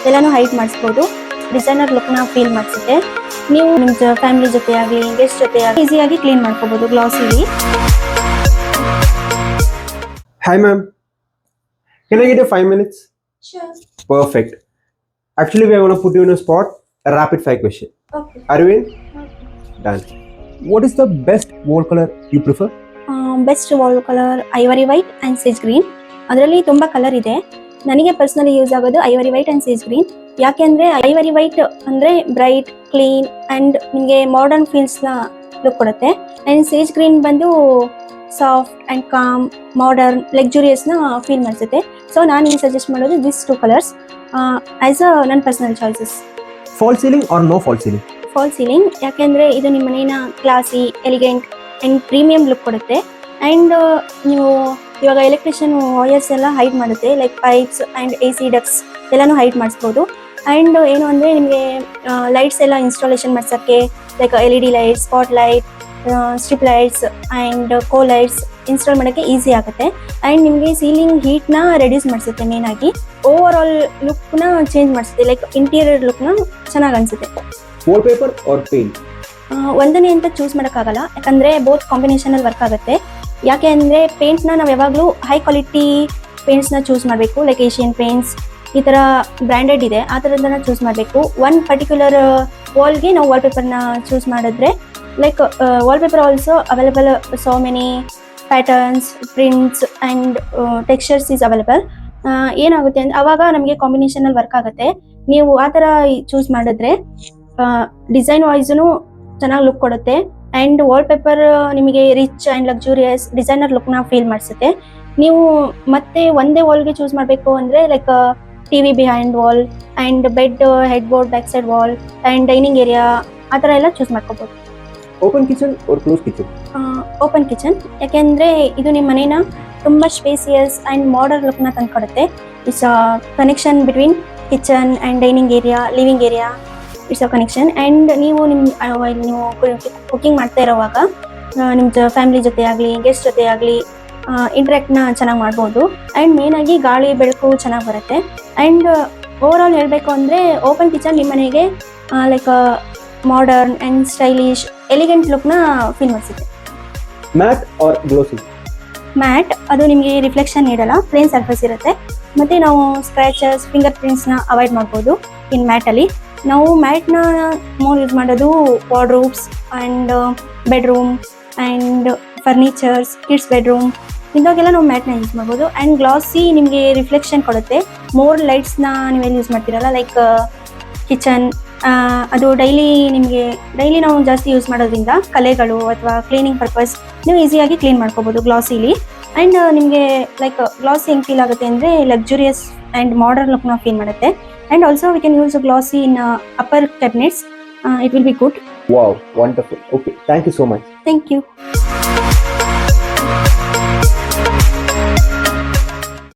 ಎಲ್ಲಾನು ಹೈಡ್ ಮಾಡಿಸ್ಬೋದು. ಡಿಸೈನರ್ ಲುಕ್ನ ಫೀಲ್ ಮಾಡಿಸುತ್ತೆ. ನೀವು ನಿಮ್ಮ ಫ್ಯಾಮಿಲಿ ಜೊತೆ ಆಗಲಿ ಗೆಸ್ಟ್ ಜೊತೆ ಆಗಲಿ ಈಸಿಯಾಗಿ ಕ್ಲೀನ್ ಮಾಡ್ಕೋಬಹುದು ಗ್ಲಾಸಿಲಿ. Hi ma'am, can I get a 5 minutes? Sure. Perfect. Actually, we are going to put you in a spot, a rapid fire question. Okay. Are you in? Done. What is the best wall color you prefer? Best wall colour ivory white and sage green. ಅದರಲ್ಲಿ ತುಂಬ colour ಇದೆ. ನನಗೆ personally use ಆಗೋದು ivory white and sage green. ಯಾಕೆ ಅಂದರೆ ivory white ಅಂದರೆ bright, clean and ನಿಮಗೆ modern ಫೀಲ್ಸ್ನ ಲುಕ್ ಕೊಡುತ್ತೆ. ಆ್ಯಂಡ್ ಸೇಜ್ ಗ್ರೀನ್ ಬಂದು ಸಾಫ್ಟ್ ಆ್ಯಂಡ್ ಕಾಮ್, ಮಾಡರ್ನ್, ಲಕ್ಸುರಿಯಸ್ನ ಫೀಲ್ ಮಾಡಿಸುತ್ತೆ. ಸೊ ನಾನು ನಿಮಗೆ ಸಜೆಸ್ಟ್ ಮಾಡೋದು this two colours as a ನನ್ನ personal choices. False ceiling or no false ceiling? False ceiling, ಯಾಕೆಂದರೆ ಇದು ನಿಮ್ಮ ಮನೇನ classy, elegant and premium look ಕೊಡುತ್ತೆ. ಆ್ಯಂಡ್ ನೀವು ಇವಾಗ ಎಲೆಕ್ಟ್ರಿಷಿಯನ್ ವಯರ್ಸ್ ಎಲ್ಲ ಹೈಡ್ ಮಾಡುತ್ತೆ, like pipes and AC ducts ಎಲ್ಲನೂ ಹೈಡ್ ಮಾಡಿಸ್ಬೋದು. ಆ್ಯಂಡ್ ಏನು ಅಂದರೆ ನಿಮಗೆ ಲೈಟ್ಸ್ ಎಲ್ಲ ಇನ್ಸ್ಟಾಲೇಷನ್ ಮಾಡ್ಸೋಕ್ಕೆ like LED lights, spot light, strip lights and cove lights install ಮಾಡೋಕ್ಕೆ ಈಸಿ ಆಗುತ್ತೆ. ಆ್ಯಂಡ್ ನಿಮಗೆ ಸೀಲಿಂಗ್ ಹೀಟ್ನ ರೆಡ್ಯೂಸ್ ಮಾಡಿಸುತ್ತೆ. ಮೇನಾಗಿ ಓವರ್ ಆಲ್ ಲುಕ್ನ ಚೇಂಜ್ ಮಾಡಿಸುತ್ತೆ, ಲೈಕ್ ಇಂಟೀರಿಯರ್ ಲುಕ್ನ ಚೆನ್ನಾಗಿ ಅನಿಸುತ್ತೆ. Wallpaper or paint? ಒಂದನೇ ಅಂತ ಚೂಸ್ ಮಾಡೋಕ್ಕಾಗಲ್ಲ, ಯಾಕಂದರೆ ಬೋತ್ ಕಾಂಬಿನೇಷನಲ್ಲಿ ವರ್ಕ್ ಆಗುತ್ತೆ. ಯಾಕೆ ಅಂದರೆ ಪೇಂಟ್ನ ನಾವು ಯಾವಾಗಲೂ ಹೈ ಕ್ವಾಲಿಟಿ ಪೇಂಟ್ಸ್ನ ಚೂಸ್ ಮಾಡಬೇಕು, ಲೈಕ್ ಏಷಿಯನ್ ಪೇಂಟ್ಸ್ ಈ ಥರ ಬ್ರ್ಯಾಂಡೆಡ್ ಇದೆ, ಆ ಥರದನ್ನ ಚೂಸ್ ಮಾಡಬೇಕು. ಒನ್ ಪರ್ಟಿಕ್ಯುಲರ್ ವಾಲ್ಗೆ ನಾವು ವಾಲ್ಪೇಪರ್ನ ಚೂಸ್ ಮಾಡಿದ್ರೆ like wallpaper also available, so many patterns, prints and textures is available. ಏನಾಗುತ್ತೆ ಅಂದರೆ ಆವಾಗ ನಮಗೆ ಕಾಂಬಿನೇಷನಲ್ಲಿ ವರ್ಕ್ ಆಗುತ್ತೆ. ನೀವು ಆ ಥರ ಚೂಸ್ ಮಾಡಿದ್ರೆ ಡಿಸೈನ್ ವೈಸೂ ಚೆನ್ನಾಗಿ ಲುಕ್ ಕೊಡುತ್ತೆ. ಆ್ಯಂಡ್ ವಾಲ್ಪೇಪರ್ ನಿಮಗೆ ರಿಚ್ ಆ್ಯಂಡ್ ಲಕ್ಸುರಿಯಸ್ ಡಿಸೈನರ್ ಲುಕ್ನ ಫೀಲ್ ಮಾಡಿಸುತ್ತೆ. ನೀವು ಮತ್ತೆ ಒಂದೇ ವಾಲ್ಗೆ ಚೂಸ್ ಮಾಡಬೇಕು ಅಂದರೆ like TV behind wall and bed, headboard, back side wall and dining area ಆ ಥರ ಎಲ್ಲ ಚೂಸ್ ಮಾಡ್ಕೋಬೋದು. Open kitchen or closed kitchen? Open kitchen, ಯಾಕೆಂದರೆ ಇದು ನಿಮ್ಮ ಮನೇನ ತುಂಬ ಸ್ಪೇಸಿಯಸ್ ಆ್ಯಂಡ್ ಮಾಡರ್ನ್ ಲುಕ್ನ ತಂದುಕೊಡುತ್ತೆ. It's a connection between kitchen and dining area, living area. It's a connection. And ನೀವು ಕುಕಿಂಗ್ ಮಾಡ್ತಾ ಇರೋವಾಗ ನಿಮ್ಮ ಫ್ಯಾಮಿಲಿ ಜೊತೆ ಆಗಲಿ ಗೆಸ್ಟ್ ಜೊತೆ ಆಗಲಿ ಇಂಟ್ರ್ಯಾಕ್ಟ್ನ ಚೆನ್ನಾಗಿ ಮಾಡ್ಬೋದು. ಆ್ಯಂಡ್ ಮೇನಾಗಿ ಗಾಳಿ ಬೆಳಕು ಚೆನ್ನಾಗಿ ಬರುತ್ತೆ. ಆ್ಯಂಡ್ ಓವರ್ ಆಲ್ ಹೇಳಬೇಕು ಅಂದರೆ ಓಪನ್ ಕಿಚನ್ ನಿಮ್ಮ ಮನೆಗೆ like modern and stylish, elegant ಲುಕ್ನ ಫೀಲ್ ಮಾಡಿಸುತ್ತೆ. Matte or glossy? ಮ್ಯಾಟ್ ಅದು ನಿಮಗೆ ರಿಫ್ಲೆಕ್ಷನ್ ನೀಡಲ್ಲ, ಪ್ಲೇನ್ ಸರ್ಫೇಸ್ ಇರುತ್ತೆ. ಮತ್ತು ನಾವು ಸ್ಕ್ರ್ಯಾಚಸ್, ಫಿಂಗರ್ ಪ್ರಿಂಟ್ಸ್ನ ಅವಾಯ್ಡ್ ಮಾಡ್ಬೋದು ಇನ್ ಮ್ಯಾಟಲ್ಲಿ. ನಾವು ಮ್ಯಾಟ್ನ ಮೋರ್ ಯೂಸ್ ಮಾಡೋದು wardrobes and bedroom and furnitures, kids bedroom ಇಂದಾಗೆಲ್ಲ ನಾವು ಮ್ಯಾಟ್ನ ಯೂಸ್ ಮಾಡ್ಬೋದು. ಆ್ಯಂಡ್ ಗ್ಲಾಸಿ ನಿಮಗೆ ರಿಫ್ಲೆಕ್ಷನ್ ಕೊಡುತ್ತೆ. ಮೋರ್ ಲೈಟ್ಸ್ನ ನೀವೆಲ್ಲಿ ಯೂಸ್ ಮಾಡ್ತೀರಲ್ಲ ಲೈಕ್ ಕಿಚನ್, ಅದು ಡೈಲಿ ನಾವು ಜಾಸ್ತಿ ಯೂಸ್ ಮಾಡೋದ್ರಿಂದ ಕಲೆಗಳು ಅಥವಾ ಕ್ಲೀನಿಂಗ್ ಪರ್ಪಸ್ ನೀವು ಈಸಿಯಾಗಿ ಕ್ಲೀನ್ ಮಾಡ್ಕೋಬೋದು ಗ್ಲಾಸಿಲಿ. ಆ್ಯಂಡ್ ನಿಮಗೆ ಲೈಕ್ ಗ್ಲಾಸಿ ಹೆಂಗೆ ಫೀಲ್ ಆಗುತ್ತೆ ಅಂದರೆ ಲಕ್ಸುರಿಯಸ್ ಆ್ಯಂಡ್ ಮಾಡರ್ನ್ ಲುಕ್ನ ಫೀಲ್ ಮಾಡುತ್ತೆ. And also we can use glossy in upper cabinets. It will be good. Wow, wonderful. Okay, thank you so much. Thank you.